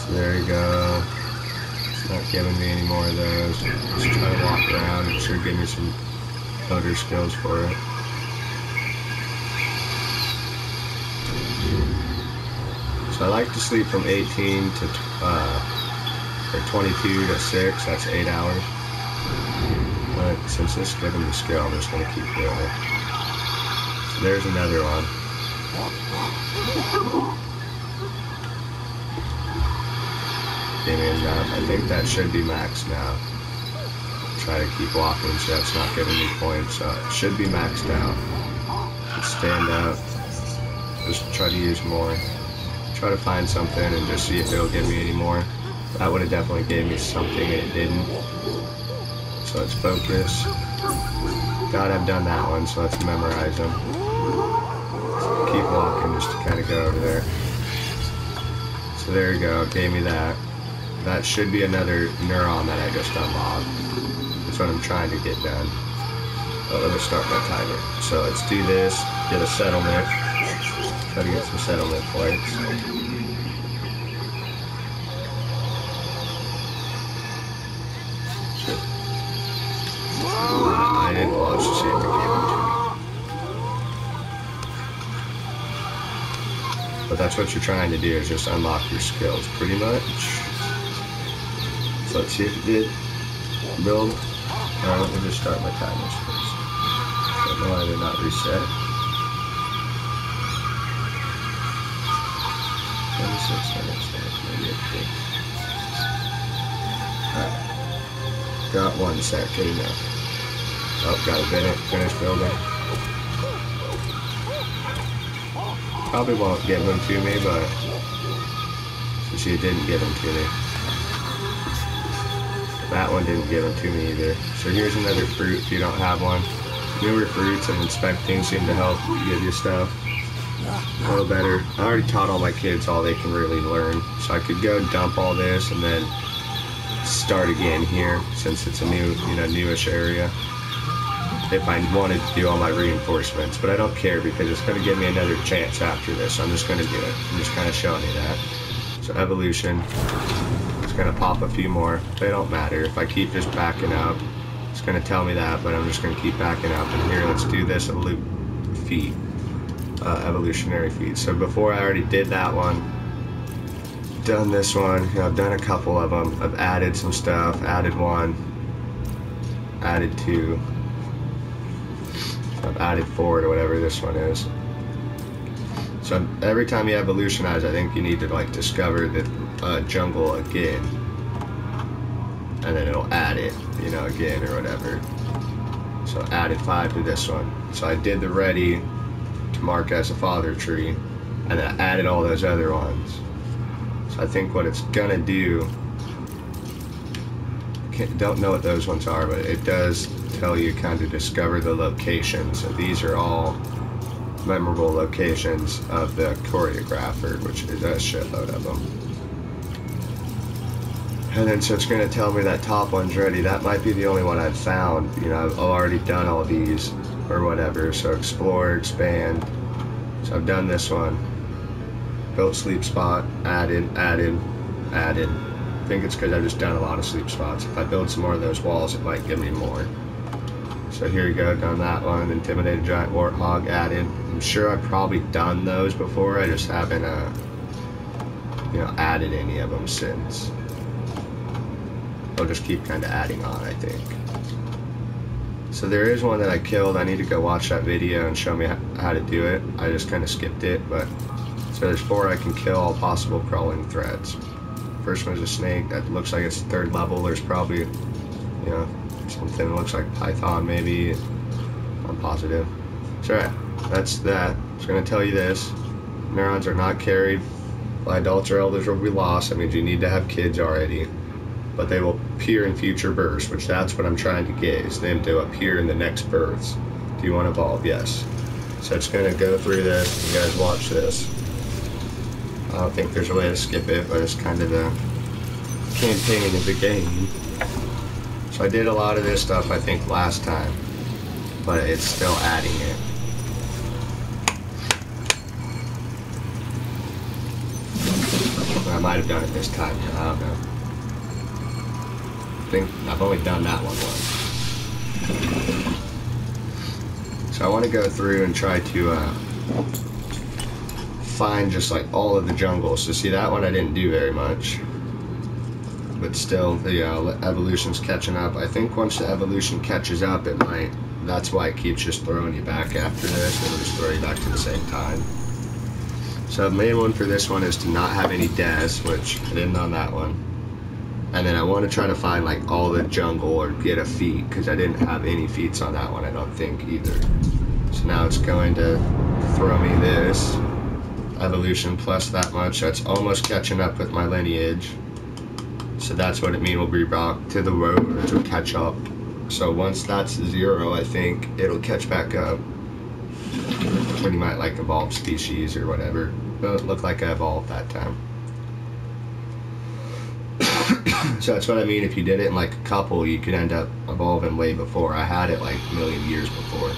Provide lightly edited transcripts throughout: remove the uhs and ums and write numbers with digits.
So there you go. It's not giving me any more of those. Just try to walk around. It should give me some motor skills for it. So I like to sleep from 18 to or 22 to 6. That's 8 hours. But since this is giving me skill, I'm just going to keep doing it. So there's another one. Gave me enough. I think that should be max now. Try to keep walking so that's not giving me points. So it should be maxed out. Just stand up. Just try to use more. Try to find something and just see if it'll give me any more. That would have definitely gave me something and it didn't. So let's focus. God, I've done that one, so let's memorize them. Keep walking just to kind of go over there. So there you go, gave me that. That should be another neuron that I just unlocked. That's what I'm trying to get done. Oh, let me start my timer. So let's do this, get a settlement. Try to get some settlement points. I didn't watch to see if it gave them to me. But that's what you're trying to do, is just unlock your skills, pretty much. So let's see if it did. Build. Alright, let me just start my timers first. Don't know why they're not reset. 26 minutes, maybe it's good. Alright. Got 1 sec, good enough. Oh, got a minute, finish building. Probably won't give them to me, but you see it didn't give them to me. That one didn't give them to me either. So here's another fruit if you don't have one. Newer fruits and inspecting seem to help give you stuff a little better. I already taught all my kids all they can really learn. So I could go dump all this and then start again here since it's a new, newish area. If I wanted to do all my reinforcements, but I don't care because it's going to give me another chance after this. So I'm just going to do it. I'm just kind of showing you that. So evolution. It's going to pop a few more. They don't matter. If I keep just backing up, it's going to tell me that, but I'm just going to keep backing up. And here, let's do this feat. Evolutionary feat. So before I already did that one, done this one, I've done a couple of them. I've added some stuff, added 1, added 2. I've added 4 to whatever this one is. So every time you evolutionize, I think you need to like discover the jungle again, and then it'll add it, again or whatever. So added 5 to this one. So I did the ready to mark as a father tree, and then I added all those other ones. So I think what it's gonna do, don't know what those ones are, but it does tell you kind of discover the locations. So these are all memorable locations of the choreographer, which is a shitload of them. And then so it's going to tell me that top one's ready. That might be the only one I've found. I've already done all these or whatever. So explore, expand. So I've done this one. Built sleep spot, added. I think it's because I've just done a lot of sleep spots. If I build some more of those walls, it might give me more. So here you go, done that one. Intimidated giant warthog, added. I'm sure I've probably done those before. I just haven't, added any of them since. I'll just keep kind of adding on, I think. So there is one that I killed. I need to go watch that video and show me how to do it. I just kind of skipped it, but so there's 4 I can kill, all possible crawling threats. First one is a snake. That looks like it's 3rd level. There's probably, something that looks like Python maybe. I'm positive. So alright, that's that. It's going to tell you this. Neurons are not carried by adults or elders or will be lost. That means you need to have kids already. But they will appear in future births, which that's what I'm trying to get, is them to appear in the next births. Do you want to evolve? Yes. So it's going to go through this. You guys watch this. I don't think there's a way to skip it, but it's kind of the campaign of the game. So I did a lot of this stuff, I think, last time, but it's still adding it. I might might have done it this time. I don't know. I think I've only done that one once. So I want to go through and try to find just like all of the jungles. So see, that one I didn't do very much. But still, the evolution's catching up. I think once the evolution catches up, it might. That's why it keeps just throwing you back after this. It'll just throw you back to the same time. So the main one for this one is to not have any deaths, which I didn't on that one. And then I want to try to find like all the jungle or get a feat, because I didn't have any feats on that one, I don't think either. So now it's going to throw me this evolution plus that much. That's almost catching up with my lineage. So that's what it means will be brought to the road or to catch up. So once that's 0, I think it'll catch back up. When you might like evolve species or whatever. It doesn't look like I evolved that time. So that's what I mean. If you did it in like a couple, you could end up evolving way before. I had it like a million years before.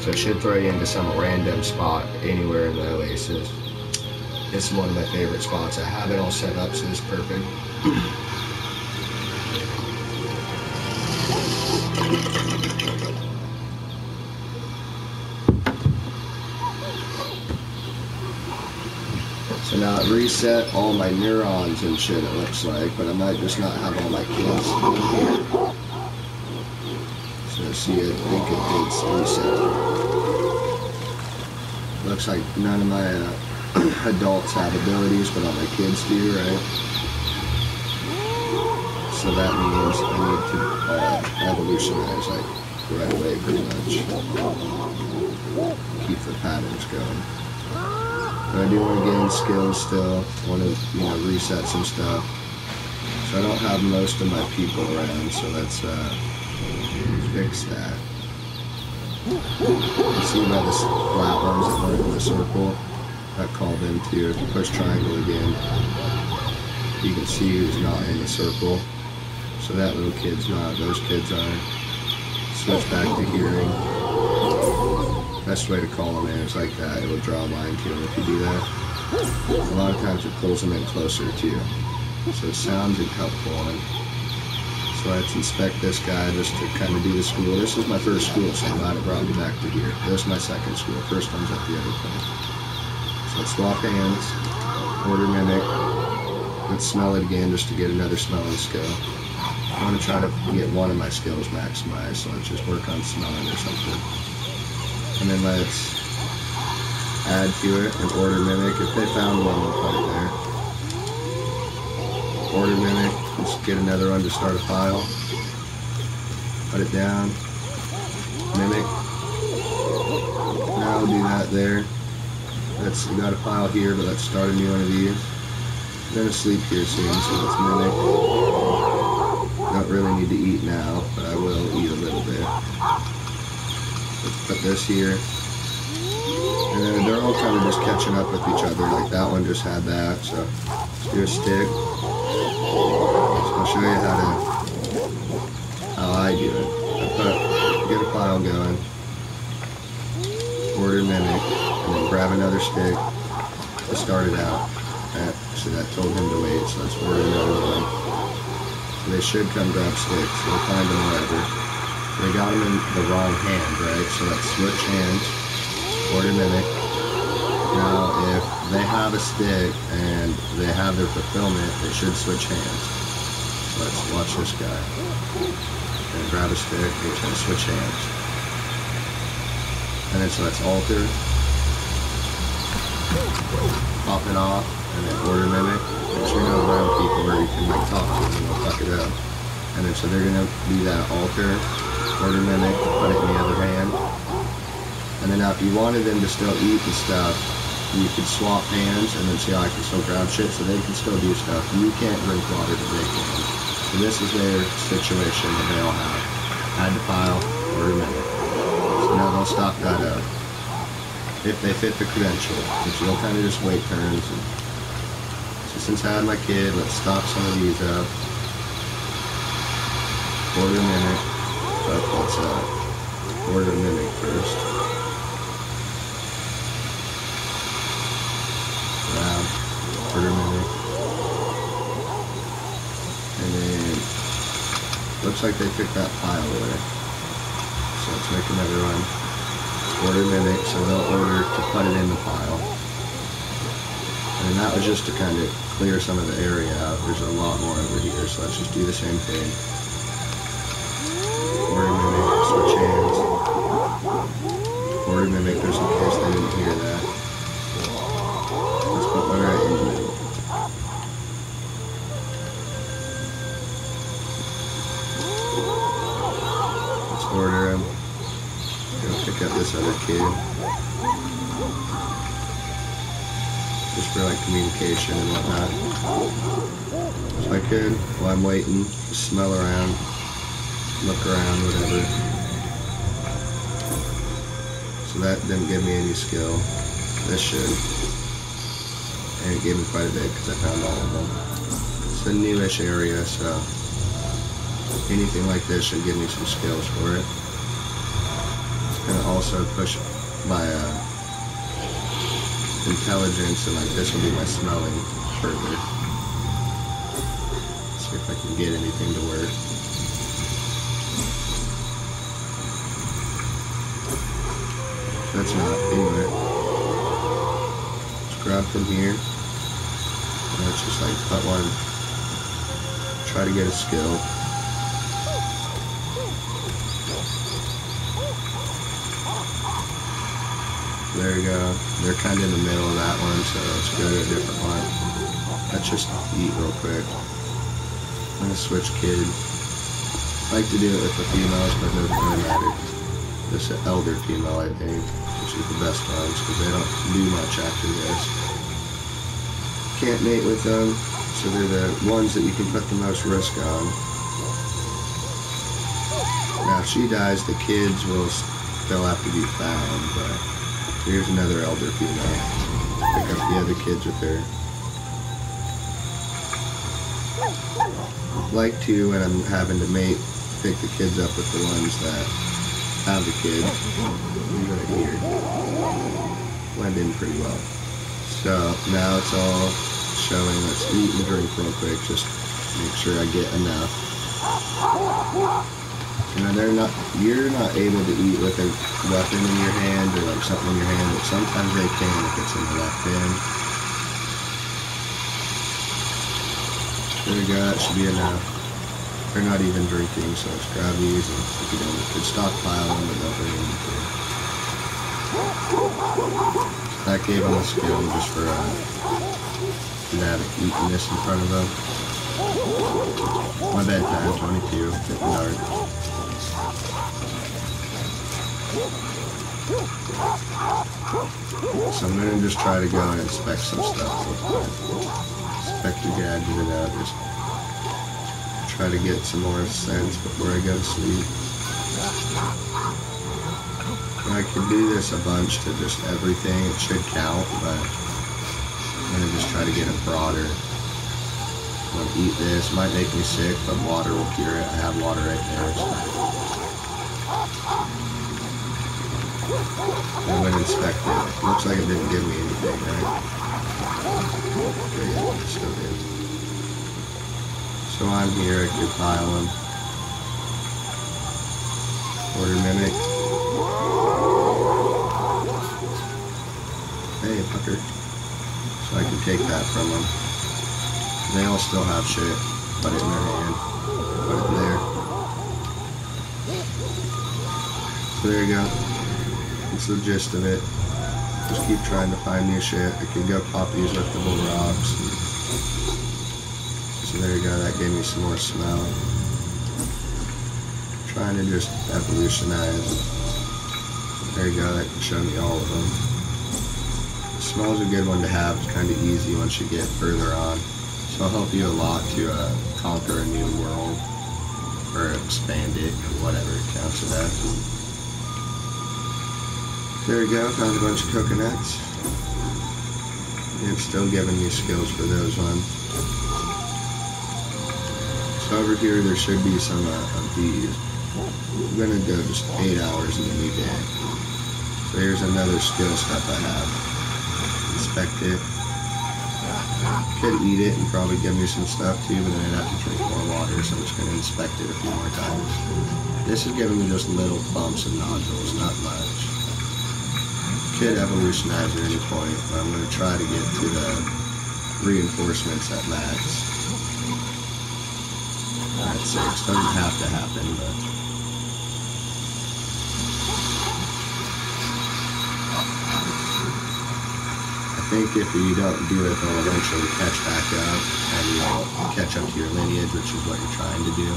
So it should throw you into some random spot anywhere in the oasis. This is one of my favorite spots. I have it all set up, so it's perfect. So now it reset all my neurons and shit, it looks like, but I might just not have all my kids in here. So see, I think it did reset. Looks like none of my adults have abilities, but all my kids do, right? So that means I need to evolutionize like right away, pretty much. Keep the patterns going. But I do want to gain skills still. Want to, reset some stuff. So I don't have most of my people around, so let's fix that. You see by the flat ones that weren't in the circle? That called into, if you push triangle again, you can see who's not in the circle. So that little kid's not, those kids aren't. Switch back to hearing. Best way to call them in is like that. It will draw a line to them if you do that. A lot of times it pulls them in closer too. So sound's a helpful one. So let's inspect this guy just to kind of do the school. This is my first school, so I'm glad it brought me back to here. This is my second school. First one's at the other place. So let's swap hands, order mimic. Let's smell it again just to get another smelling skill. I want to try to get one of my skills maximized, so let's just work on smelling or something. And then let's add to it and order mimic. If they found one, we'll put it there. Order mimic, let's get another one to start a file. Put it down. Mimic. Now we'll do that there. We got a file here, but let's start a new one of these. I'm gonna sleep here soon, so let's mimic. Don't really need to eat now, but I will eat a little bit. Let's put this here. And then they're all kind of just catching up with each other, like that one just had that, so let's do a stick. So I'll show you how I do it. Get a file going. Order mimic. And then grab another stick to start it out. So that told him to wait, so let's order another one. So they should come grab sticks. We'll find them wherever. They got them in the wrong hand, right? So let's switch hands. Order mimic. Now, if they have a stick and they have their fulfillment, they should switch hands. So let's watch this guy. And grab a stick, he's going to switch hands. And then so let's alter. Pop it off, and then order mimic. Make sure you're not around people where you can like talk to them and they'll fuck it up. And then so they're gonna do that alter, order mimic, put it in the other hand. And then now if you wanted them to still eat the stuff, you could swap hands and then see how I can still grab shit so they can still do stuff. You can't drink water, but they can. So this is their situation that they all have. Add to file, order mimic. So now they'll stop that up. If they fit the credential, which you'll kind of just wait turns. And so since I had my kid, let's stop some of these up. Order mimic. Let's order mimic first. Grab. Looks like they took that pile away. So let's make another one. Order mimic, so they'll order to put it in the pile. And that was just to kind of clear some of the area out. There's a lot more over here, so let's just do the same thing. Order mimic, switch hands. Order mimic, just in case they didn't hear that. Let's put one right in the middle. Let's order him. Go pick up this other kid. Just for like communication and whatnot. So I could, while I'm waiting, just smell around, look around, whatever. So that didn't give me any skill. This should. And it gave me quite a bit because I found all of them. It's a newish area, so anything like this should give me some skills for it. It's going to also push my intelligence, and like this will be my smelling further. Let's see if I can get anything to work. That's not, anyway. Let's grab from here. And let's just like put one, try to get a skill. There you go. They're kind of in the middle of that one, so let's go to a different one. Let's just eat real quick. I'm going to switch kid. I like to do it with the females, but it doesn't really matter. This is an elder female, I think, which is the best ones, because they don't do much after this. Can't mate with them, so they're the ones that you can put the most risk on. Now, if she dies, the kids will still have to be found, but here's another elder female. Pick up the other kids with her. Like to, when I'm having to mate, pick the kids up with the ones that have the kids. Leave it here. Blend in pretty well. So now it's all showing. Let's eat and drink real quick. Just make sure I get enough. You know, you're not able to eat with a weapon in your hand or like something in your hand, but sometimes they can if it's in the left hand. There we go, that should be enough. They're not even drinking, so let's grab these and you know, we could stockpile them, but don't bring anything. That gave them a skill just for eating this in front of them. My bedtime, 22, getting dark. So I'm going to just try to go and inspect some stuff. Inspect the gadget and just try to get some more sense before I go to sleep. And I could do this a bunch to just everything. It should count, but I'm going to just try to get it broader. I'm going to eat this. Might make me sick, but water will cure it. I have water right there. So. I'm going to inspect it. Looks like it didn't give me anything, right? Okay, yeah, it still did. So I'm here, I could pile them. Order mimic. Hey, fucker. So I can take that from them. They all still have shit. Put it in their hand. Put it there. So there you go. That's the gist of it. Just keep trying to find new shit. I could go pop these liftable rocks. So there you go, that gave me some more smell. Trying to just evolutionize. There you go, that can show me all of them. Smell's a good one to have. It's kind of easy once you get further on. So it'll help you a lot to conquer a new world. Or expand it, or whatever it counts as that. There we go, found a bunch of coconuts. It's still giving me skills for those ones. So over here there should be some of these. I'm going to go just 8 hours in the new day. So here's another skill step I have. Inspect it. Could eat it and probably give me some stuff too, but then I'd have to drink more water, so I'm just going to inspect it a few more times. This is giving me just little bumps and nodules, not much. Could evolutionize at any point, but I'm going to try to get to the reinforcements at max. At 6. Doesn't have to happen, but... I think if you don't do it, they'll eventually catch back up, and you'll catch up to your lineage, which is what you're trying to do.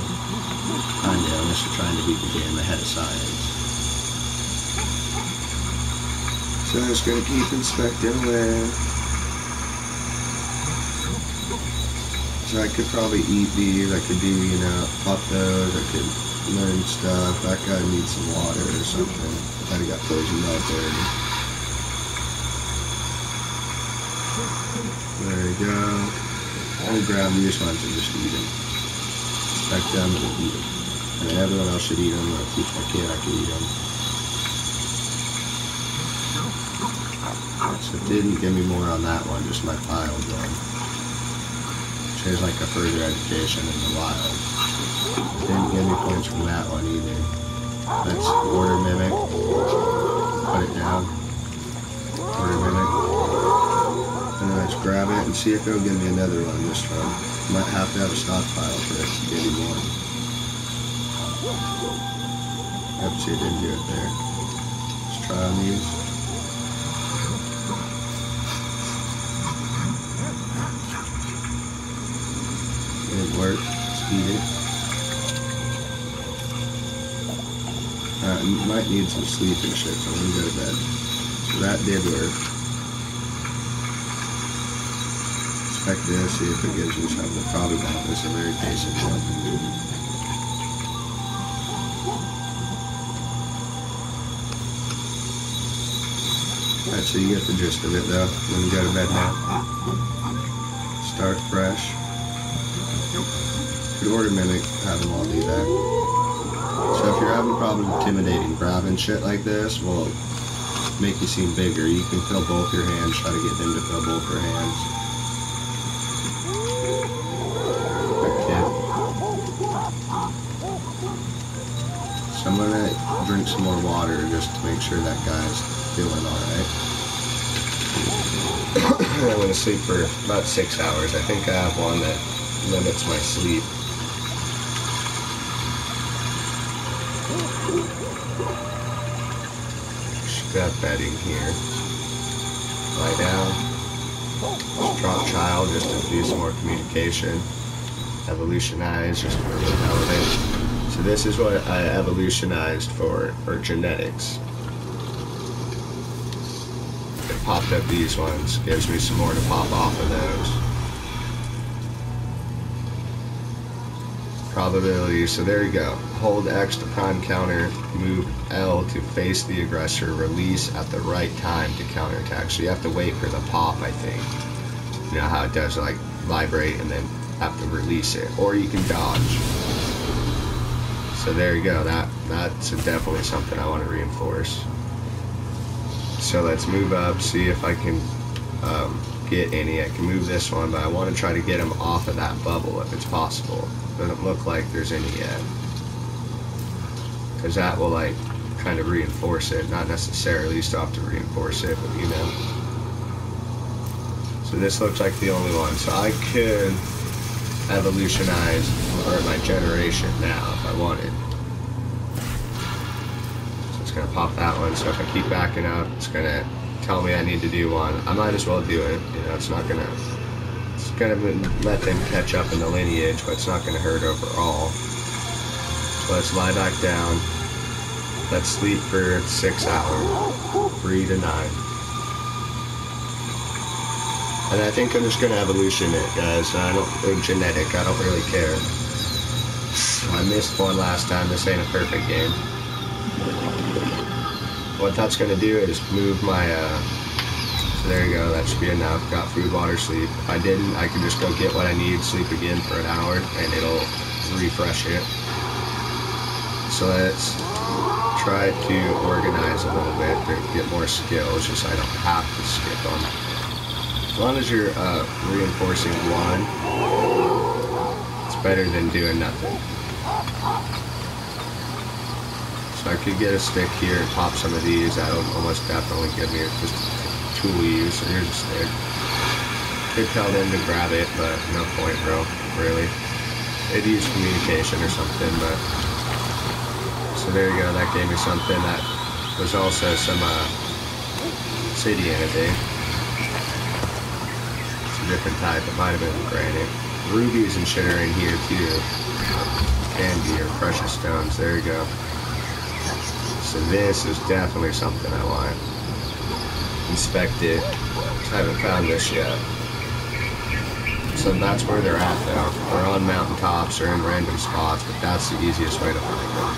Kinda, unless you're trying to beat the game ahead of science. So I'm just gonna keep inspecting away. So I could probably eat these, I could do, you know, pop those, I could learn stuff. That guy needs some water or something. Might have got poisoned out there. There we go. I'm gonna grab these ones and just eat them. Inspect them and eat them. And then everyone else should eat them. I'll teach my kid I can eat them. So it didn't give me more on that one, just my piled one. Which is like a further education in the wild. Didn't give me points from that one either. Let's order mimic. Put it down. Order mimic. And then let's grab it and see if it'll give me another one this time. Might have to have a stockpile for it to give me more. Yep, see, it didn't do it there. Let's try on these. It didn't work. Let's eat it. Might need some sleep and shit, so I'm gonna go to bed. So that did work. Inspect this, see if it gives me something. Probably not. It's a very basic one. Alright, so you get the gist of it though. I'm gonna go to bed now. Start fresh. Could order mimic, have them all do that. So if you're having problems intimidating, grabbing shit like this will make you seem bigger. You can fill both your hands, try to get them to fill both your hands. So I'm gonna drink some more water just to make sure that guy's feeling alright. I'm gonna sleep for about 6 hours. I think I have one that limits my sleep. Just got bedding here. Lie down. Just drop child just to do some more communication. Evolutionize just for a little elevate. So this is what I evolutionized for genetics. It popped up these ones, gives me some more to pop off of those. Probability, so there you go. Hold X to prime counter, move L to face the aggressor, release at the right time to counterattack. So you have to wait for the pop, I think. You know how it does, like vibrate and then have to release it. Or you can dodge. So there you go, that's definitely something I want to reinforce. So let's move up, see if I can get any. I can move this one, but I want to try to get them off of that bubble if it's possible. Doesn't look like there's any yet. Because that will like kind of reinforce it, not necessarily, you still have to reinforce it, but you know. So this looks like the only one. So I could evolutionize or my generation now if I wanted. So it's gonna pop that one. So if I keep backing up, it's gonna tell me I need to do one. I might as well do it. You know, it's gonna let them catch up in the lineage, but it's not gonna hurt overall. So let's lie back down. Let's sleep for 6 hours, 3 to 9. And I think I'm just gonna evolution it, guys. Or genetic, I don't really care. I missed one last time, this ain't a perfect game. What that's gonna do is move my, so there you go, that should be enough. Got food, water, sleep. If I didn't, I can just go get what I need, sleep again for an hour, and it'll refresh it. So let's try to organize a little bit to get more skills, just so I don't have to skip them. As long as you're reinforcing one, it's better than doing nothing. So I could get a stick here and pop some of these. That'll almost definitely give me just a tool to use. So here's a stick. Could tell them to grab it, but no point, bro. Really. They'd use communication or something, but... So there you go. That gave me something. That was also some obsidian, I think. It's a different type. It might have been granite. Rubies and shit are in here too. Candy or precious stones. There you go. So this is definitely something I want. Inspect it. I haven't found this yet. So that's where they're at though. They're on mountaintops or in random spots, but that's the easiest way to find them.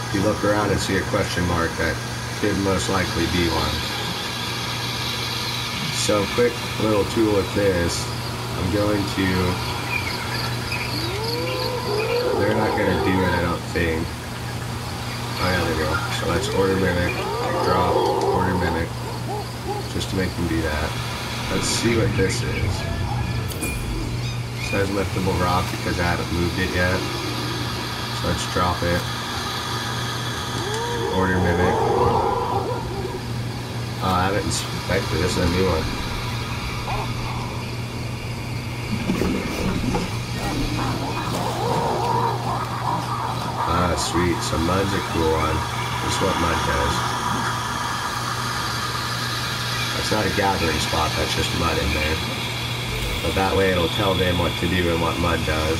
If you look around and see a question mark, that could most likely be one. So quick little tool with this. I'm going to... They're not going to do it, I don't think. Oh yeah, there we go. So let's order mimic, drop, order mimic, just to make them do that. Let's see what this is. It says liftable rock because I haven't moved it yet. So let's drop it. Order mimic. Oh, I haven't inspected this, is a new one. Ah, sweet. So mud's a cool one. This is what mud does. That's not a gathering spot, that's just mud in there. But that way it'll tell them what to do and what mud does.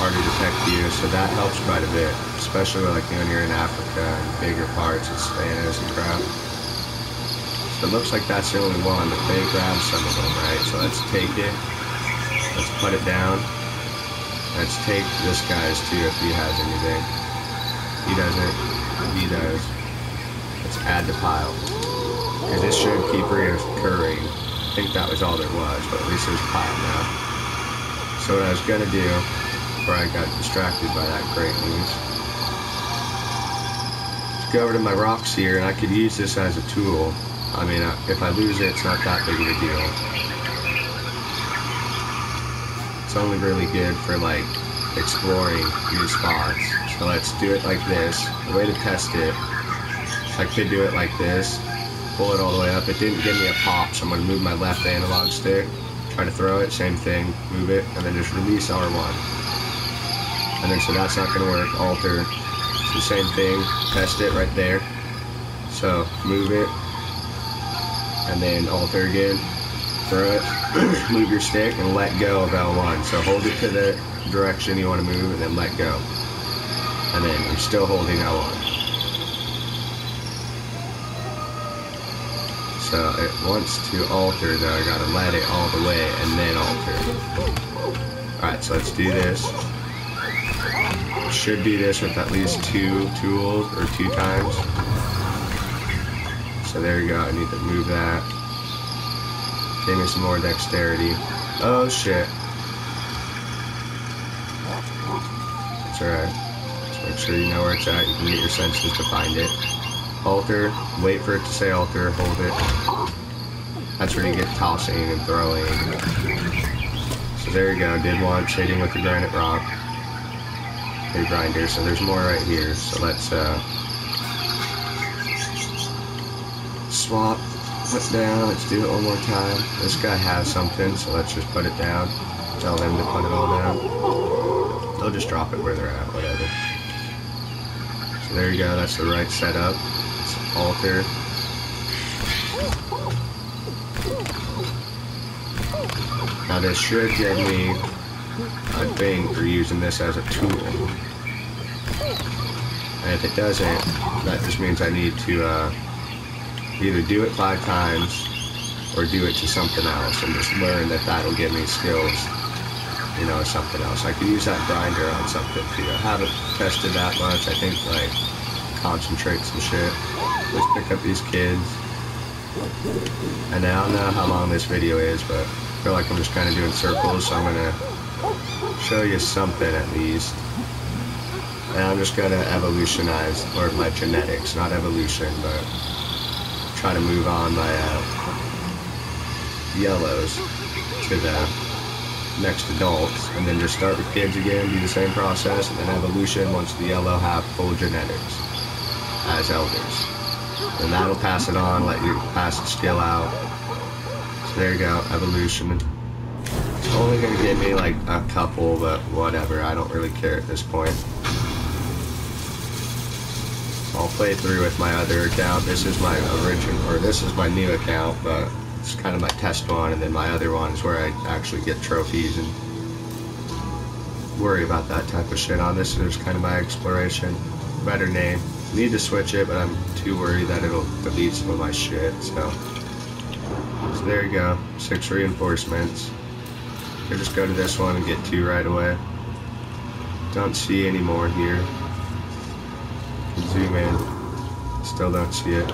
Harder to detect you, so that helps quite a bit. Especially like when you're in Africa and bigger parts of savannas and crap. So it looks like that's the only one, but they grabbed some of them, right? So let's take it. Let's put it down. Let's take this guy's too if he has anything. He doesn't. He does. Let's add to pile. Because this should keep reoccurring. I think that was all there was, but at least there's a pile now. So what I was going to do, before I got distracted by that great news, is go over to my rocks here, and I could use this as a tool. I mean, if I lose it, it's not that big of a deal. It's only really good for like exploring new spots. So let's do it like this. The way to test it, I could do it like this, pull it all the way up. It didn't give me a pop, so I'm going to move my left analog stick, try to throw it, same thing, move it, and then just release R1. And then so that's not going to work. Alter, it's the same thing, test it right there. So move it, and then alter again. Throw it, move your stick, and let go of L1. So hold it to the direction you want to move, and then let go. And then I'm still holding L1. So it wants to alter, though. I gotta let it all the way, and then alter. Alright, so let's do this. Should do this with at least 2 tools, or 2 times. So there you go, I need to move that. Give me some more dexterity. Oh shit. That's alright. Just make sure you know where it's at. You can get your senses to find it. Alter. Wait for it to say alter. Hold it. That's where you get tossing and throwing. So there you go. Did once. Hitting with the granite rock. Big grinder. So there's more right here. So let's swap. Put down, let's do it one more time. This guy has something, so let's just put it down. Tell them to put it all down. They'll just drop it where they're at, whatever. So there you go, that's the right setup. Let's alter. Now this should give me a thing for using this as a tool. And if it doesn't, that just means I need to either do it 5 times or do it to something else and just learn that that'll give me skills, you know, something else. I could use that grinder on something too. I haven't tested that much. I think like concentrates and shit. Let's pick up these kids. And I don't know how long this video is, but I feel like I'm just kind of doing circles, so I'm going to show you something at least. And I'm just going to evolutionize, or my genetics, not evolution, but try to move on my yellows to the next adults, and then just start with kids again, do the same process, and then evolution once the yellow have full genetics as elders. And that'll pass it on, let you pass the skill out. So there you go, evolution. It's only gonna give me like a couple, but whatever, I don't really care at this point. I'll play through with my other account. This is my original, or this is my new account, but it's kind of my test one, and then my other one is where I actually get trophies and worry about that type of shit on. This is kind of my exploration. Better name. Need to switch it, but I'm too worried that it'll delete some of my shit, so there you go. 6 reinforcements. Could just go to this one and get 2 right away. Don't see any more here. Zoom in. Still don't see it.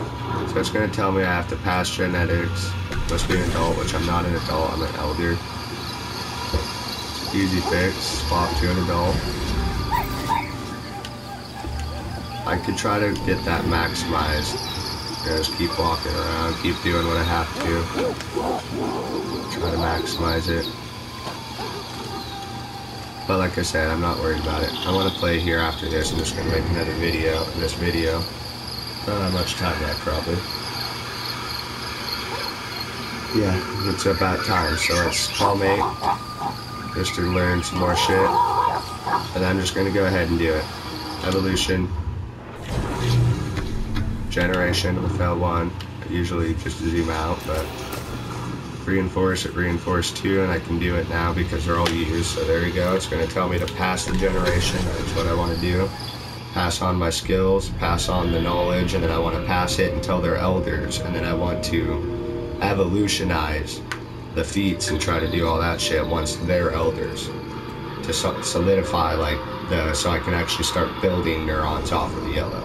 So it's going to tell me I have to pass genetics. Must be an adult, which I'm not an adult, I'm an elder. Easy fix. Swap to an adult. I could try to get that maximized. Just keep walking around, keep doing what I have to. Try to maximize it. But like I said, I'm not worried about it. I want to play here after this. I'm just going to make another video in this video. Don't have much time left, probably. Yeah, it's about time, so let's call mate. Just to learn some more shit. And I'm just going to go ahead and do it. Evolution. Generation with L1. I usually just zoom out, but reinforce it, reinforce 2, and I can do it now because they're all used. So there you go. It's going to tell me to pass the generation. That's what I want to do. Pass on my skills, pass on the knowledge, and then I want to pass it until they're elders, and then I want to evolutionize the feats and try to do all that shit once they're elders to solidify like so I can actually start building neurons off of the yellow.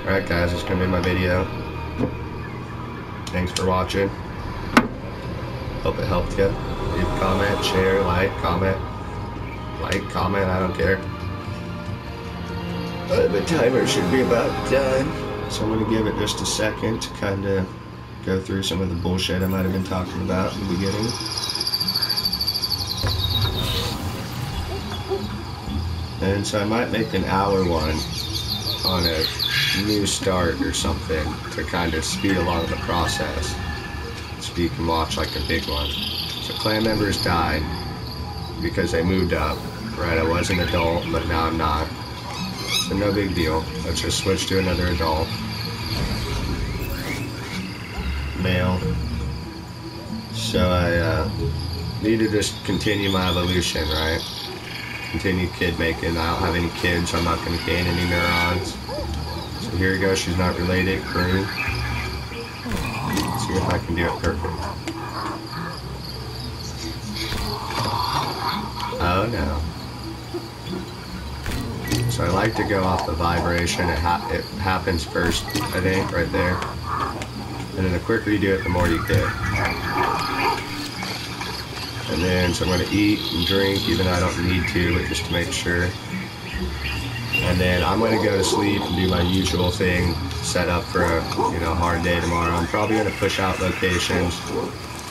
Alright guys, that's going to be my video. Thanks for watching. Hope it helped you. Leave a comment, share, like, comment. Like, comment, I don't care. The timer should be about done. So I'm going to give it just a second to kind of go through some of the bullshit I might have been talking about in the beginning. And so I might make an hour one on a new start or something to kind of speed along the process, so you can watch like a big one. So clan members died because they moved up, right? I was an adult, but now I'm not, so no big deal. Let's just switch to another adult. Male. So I need to just continue my evolution, right? Continue kid making. I don't have any kids, so I'm not going to gain any neurons. So here we go, she's not related, Croon. Let's see if I can do it perfect. Oh no. So I like to go off the vibration, it happens first, I think, right there. And then the quicker you do it, the more you get. And then, so I'm going to eat and drink, even though I don't need to, but just to make sure. And then I'm going to go to sleep and do my usual thing, set up for a hard day tomorrow. I'm probably going to push out locations.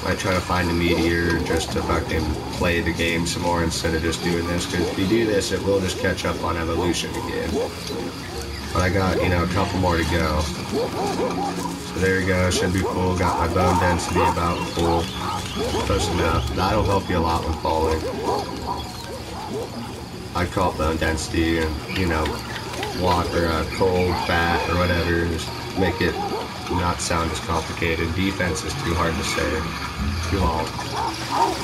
Might try to find a meteor just to fucking play the game some more instead of just doing this. Because if you do this, it will just catch up on evolution again. But I got, a couple more to go. So there you go, should be full. Got my bone density about full. Close enough. That'll help you a lot when falling. I call it bone density and, water, cold, fat, or whatever. Just make it not sound as complicated. Defense is too hard to say. Too long.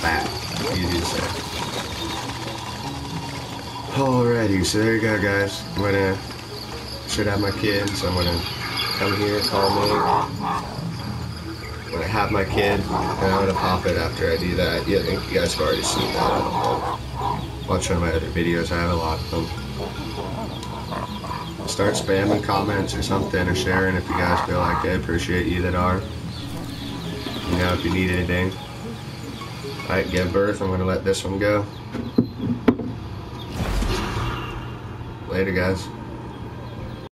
Fat. Easy to say. Alrighty, so there you go, guys. Should have my kids. I'm gonna come here, call me. When I have my kid, and I'm gonna pop it after I do that. Yeah, I think you guys have already seen that. I don't know. Watch one of my other videos, I have a lot of them. Start spamming comments or something, or sharing if you guys feel like it. Appreciate you that are. If you need anything. Alright, give birth. I'm gonna let this one go. Later, guys.